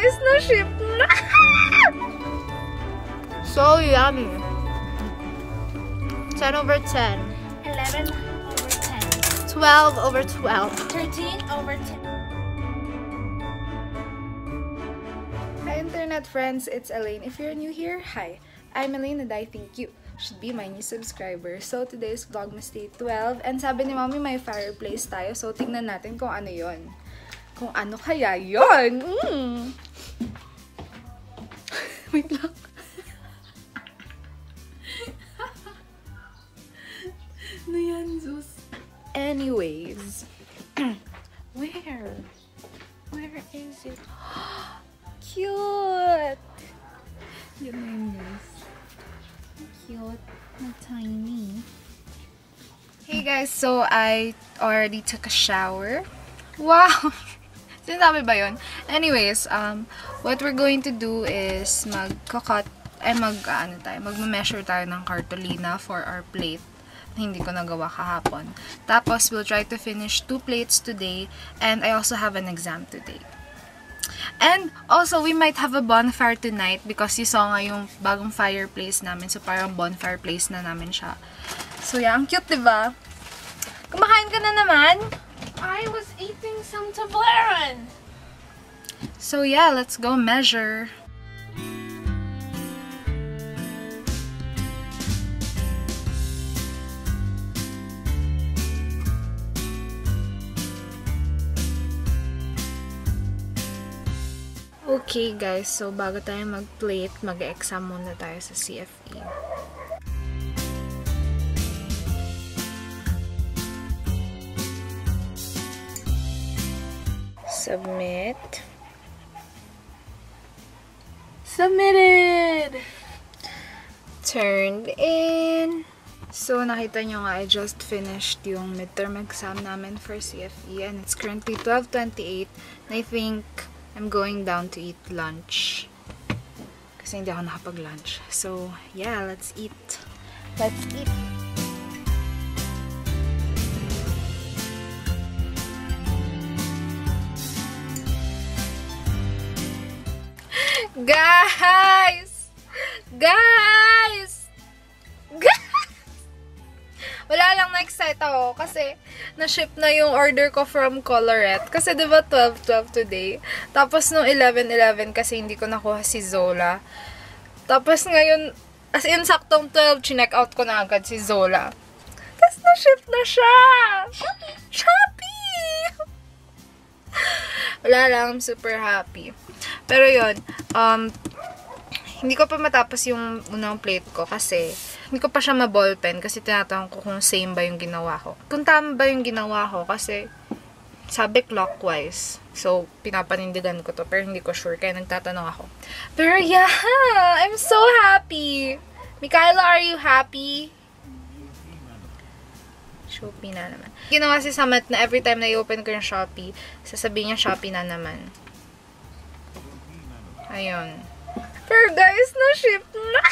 guys, na-ship na! So yummy. 10 over 10. 11 over 10. 12 over 12. 13 over 10. Hi internet friends, it's Elayyn. If you're new here, hi. I'm Elayyn and I think you should be my new subscriber. So today's Vlogmas Day 12 and sabi ni Mommy may fireplace tayo. So tingnan natin kung ano yon. Kung ano kaya yon. Wait lang. Ano yan, Zeus? Anyways. Where is it? Cute! Yun na yun, guys. Cute. Na tiny. Hey guys, so I already took a shower. Wow! Sinasabi ba yun? Anyways, what we're going to do is mag-measure tayo ng cartolina for our plate. Hindi ko nagawa kahapon. Tapos, we'll try to finish 2 plates today. And I also have an exam today. And also, we might have a bonfire tonight because you saw nga yung bagong fireplace namin. So, parang bonfire place na namin siya. So, yeah. Ang cute, diba? Kumakain ka na naman? I was eating some Toblerone. So, yeah. Let's go measure. Okay guys, so bago tayo mag-plate, mag-exam muna tayo sa CFE. Submit. Submitted! Turned in. So, nakita nyo nga, I just finished yung midterm exam namin for CFE and it's currently 12:28 and I think I'm going down to eat lunch. Kasi hindi ako nakapag-lunch. So, yeah, let's eat. Let's eat. Guys! Guys! Wala lang, na-excite ako kasi na-ship na yung order ko from Colorette. Kasi diba 12-12 today? Tapos nung 11-11 kasi hindi ko nakuha si Zola. Tapos ngayon, as in saktong 12, chinek out ko na agad si Zola. Tapos na-ship na siya! Shopee! Wala lang, I'm super happy. Pero yun, hindi ko pa matapos yung unang plate ko kasi hindi ko pa siya ma-ballpen kasi tinatanong ko kung same ba yung ginawa ko. Kung tama ba yung ginawa ko kasi sabi clockwise. So, pinapanindigan ko to pero hindi ko sure kaya nagtatanong ako. Pero yeah, I'm so happy! Mikylla, are you happy? Shopee na naman. Ginawa si Samat na every time na i-open ko yung Shopee, sasabihin niya Shopee na naman. Ayun. Pero guys, na-ship na!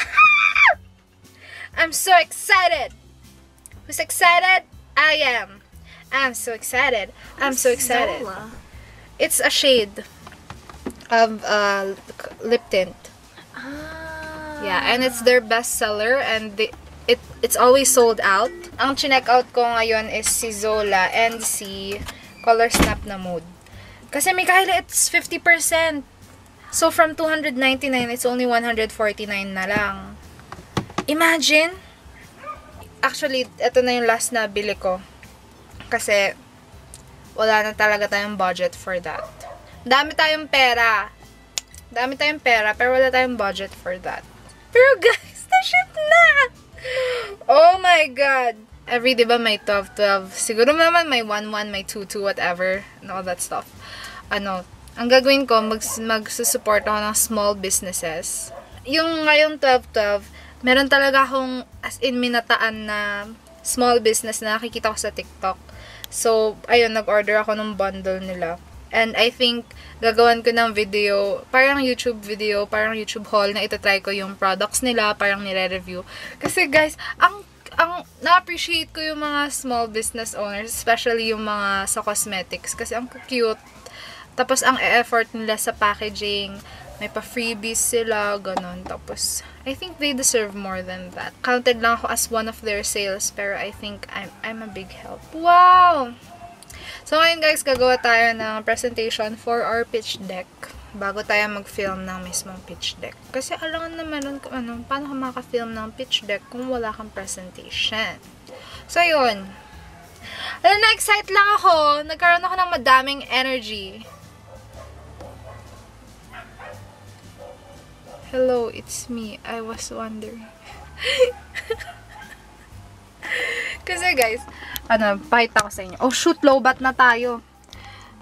I'm so excited! Who's excited? I am. I'm so excited. I'm so excited. Zola? It's a shade of lip tint. Ah. Yeah, and it's their best seller and it's always sold out. Ang chinek out ko ngayon is si Zola and si Color Snap na Mood. Kasi Mikylla, it's 50%. So, from 299, it's only 149 na lang. Imagine! Actually, ito na yung last na bili ko. Kasi, wala na talaga tayong budget for that. Dami tayong pera. Pero wala tayong budget for that. Pero guys, na-ship na! Oh my God! Every, diba, may 12-12. Siguro naman may 1-1, may 2-2, whatever. And all that stuff. Ang gagawin ko, magsusupport ako ng small businesses. Yung ngayong 12-12, meron talaga akong as in minataan na small business na nakikita ko sa TikTok. So, ayun, nag-order ako ng bundle nila. And I think, gagawan ko ng video, parang YouTube video, parang YouTube haul na itatry ko yung products nila, parang nire-review. Kasi guys, na-appreciate ko yung mga small business owners, especially yung mga sa cosmetics. Kasi ang cute. Tapos, ang e-effort nila sa packaging, may pa-freebies sila, ganun. Tapos, I think they deserve more than that. Counted lang ako as one of their sales, pero I think I'm a big help. Wow! So, ngayon guys, gagawa tayo ng presentation for our pitch deck bago tayo mag-film ng mismong pitch deck. Kasi alam naman nun, paano ka maka-film ng pitch deck kung wala kang presentation. So, yun. Na-excite lang ako. Nagkaroon ako ng madaming energy. Hello, it's me. I was wondering. Kasi guys, pakita ko sa inyo. Oh shoot, lowbat na tayo.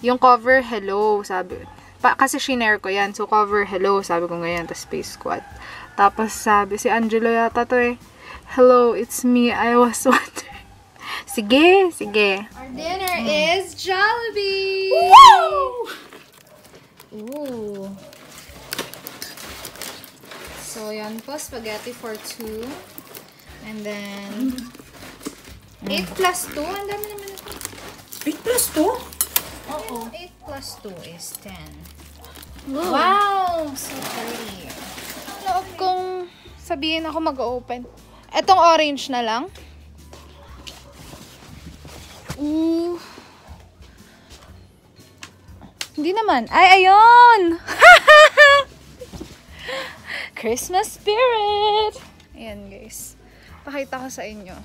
Yung cover, hello, sabi. Kasi shinare ko yan. So, cover, hello, sabi ko ngayon. Tapos, Space Squad. Tapos, sabi, si Angelo yata to eh. Hello, it's me. I was wondering. Sige, sige. Our dinner is Jollibee! Woo! Ooh. So, yan po, spaghetti for 2. And then, 8 plus 2. Ang dami naman ito. 8 plus 2? Oo. 8 plus 2 is 10. Wow! So pretty. Loob kong sabihin ako mag-open. Etong orange na lang. Ooh. Hindi naman. Ay, ayun! Christmas spirit! Ayan, guys. Pakita ko sa inyo.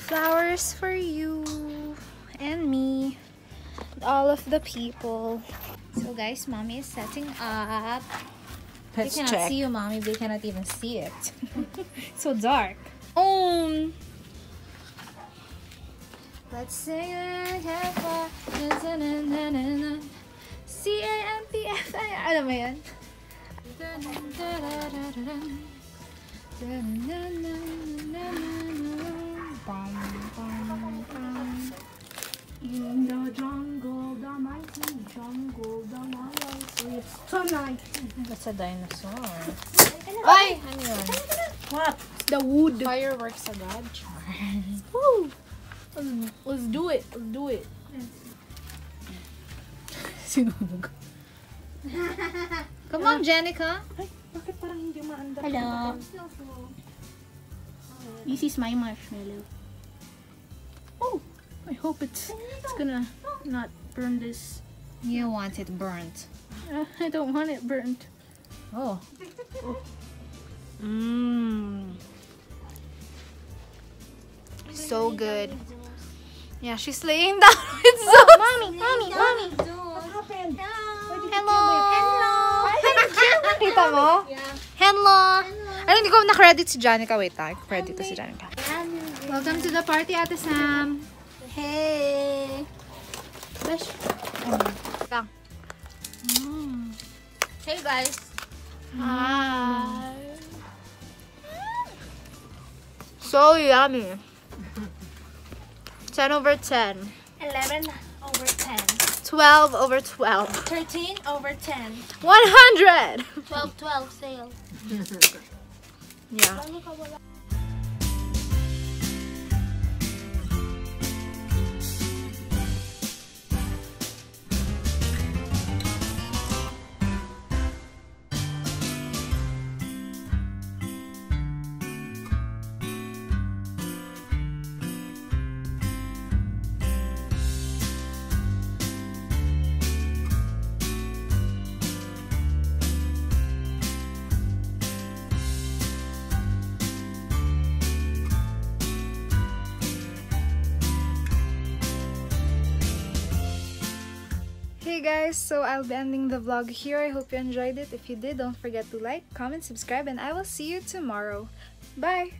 Flowers for you and me. And all of the people. So, guys, Mommy is setting up. Let's they cannot check. see you, Mommy. They cannot even see it. So dark. Let's sing it. C-A-M-P-F-I. Alam mo yan? In the jungle, the mighty jungle, the mighty sunlight. That's a dinosaur. Ay! Ano yun? What? The wood. Fireworks agad. Woo! Let's do it. Let's do it. Sinunog. Come on, Jenica. Ay, bakit parang hindi maandar? Hello. This is my marshmallow. Oh, I hope it's gonna not burn this. You want it burnt. I don't want it burnt. Oh. So good. Yeah, she's laying down with Zoe. Mommy. What happened? Hello. Kita mo? Hello. Ay, hindi ko na-credit si Janica. Wait, credit to si Janica. Welcome to the party, Ate Sam. Hey. Lang. Hey guys. Hi. So yummy. 10 over 10. 11 over 10. 12 over 12. 13 over 10. 100! 12 sale. Yeah. Hey guys, so I'll be ending the vlog here. I hope you enjoyed it. If you did, don't forget to like, comment, subscribe, and I will see you tomorrow. Bye!